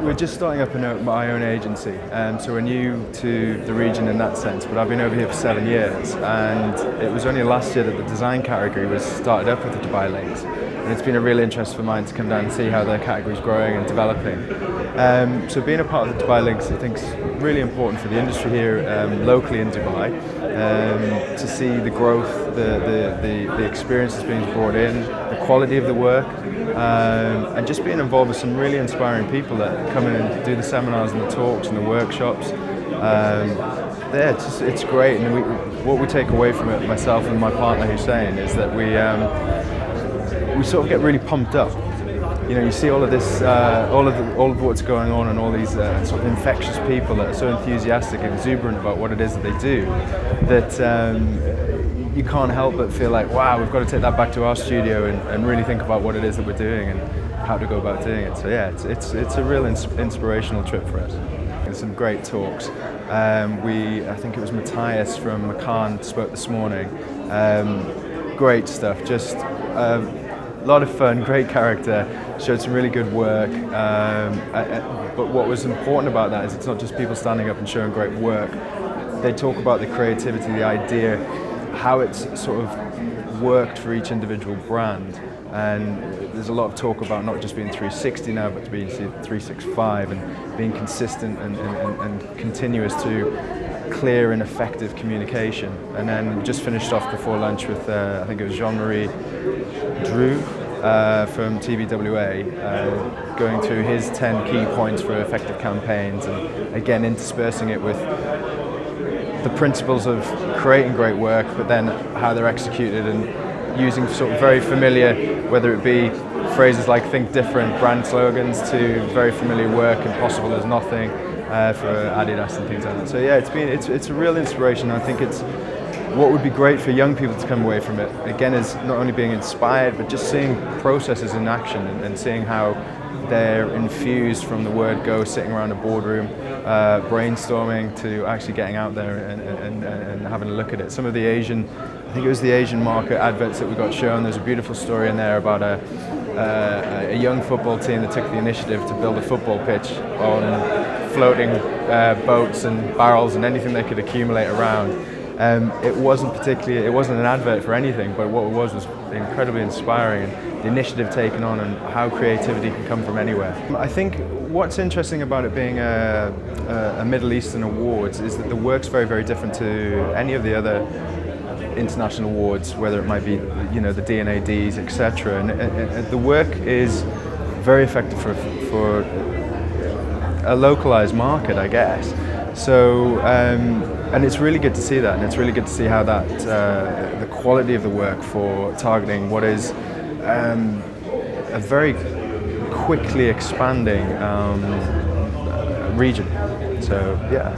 we're just starting up my own agency, so we're new to the region in that sense, but I've been over here for 7 years, and it was only last year that the design category was started up with the Dubai Lynx, and it's been a real interest of mine to come down and see how their category is growing and developing. So being a part of the Dubai Lynx, I think, is really important for the industry here locally in Dubai, to see the growth, the experiences being brought in, the quality of the work, and just being involved with some really inspiring people that come in and do the seminars and the talks and the workshops. Yeah, it's great, and what we take away from it, myself and my partner Hussein, is that we sort of get really pumped up. You know, you see all of this, all of what's going on, and all these sort of infectious people that are so enthusiastic and exuberant about what it is that they do, that you can't help but feel like, wow, we've got to take that back to our studio and really think about what it is that we're doing and how to go about doing it. So yeah, it's a real inspirational trip for us. There's some great talks. I think it was Matthias from McCann spoke this morning. Great stuff. Just a lot of fun, great character, showed some really good work, but what was important about that is it's not just people standing up and showing great work. They talk about the creativity, the idea, how it's sort of worked for each individual brand, and there's a lot of talk about not just being 360 now, but to be 365 and being consistent and continuous to clear and effective communication. And then just finished off before lunch with I think it was Jean-Marie Drew from TBWA, going through his 10 key points for effective campaigns, and again interspersing it with the principles of creating great work, but then how they're executed, and using sort of very familiar, whether it be phrases like think different, brand slogans, to very familiar work, impossible as nothing, for Adidas and things like that. So yeah, it's a real inspiration. I think it's what would be great for young people to come away from it, again, is not only being inspired, but just seeing processes in action and seeing how they're infused from the word go, sitting around a boardroom, brainstorming, to actually getting out there and having a look at it. Some of the I think it was the Asian market adverts that we got shown. There's a beautiful story in there about a young football team that took the initiative to build a football pitch on floating boats and barrels and anything they could accumulate around. It wasn't an advert for anything, but what it was incredibly inspiring, and the initiative taken on and how creativity can come from anywhere. I think what's interesting about it being a Middle Eastern awards is that the work's very, very different to any of the other international awards, whether it might be, you know, the D&ADs, etc. And the work is very effective for a localized market, I guess. So, and it's really good to see that, and it's really good to see how that the quality of the work for targeting what is a very quickly expanding region. So, yeah.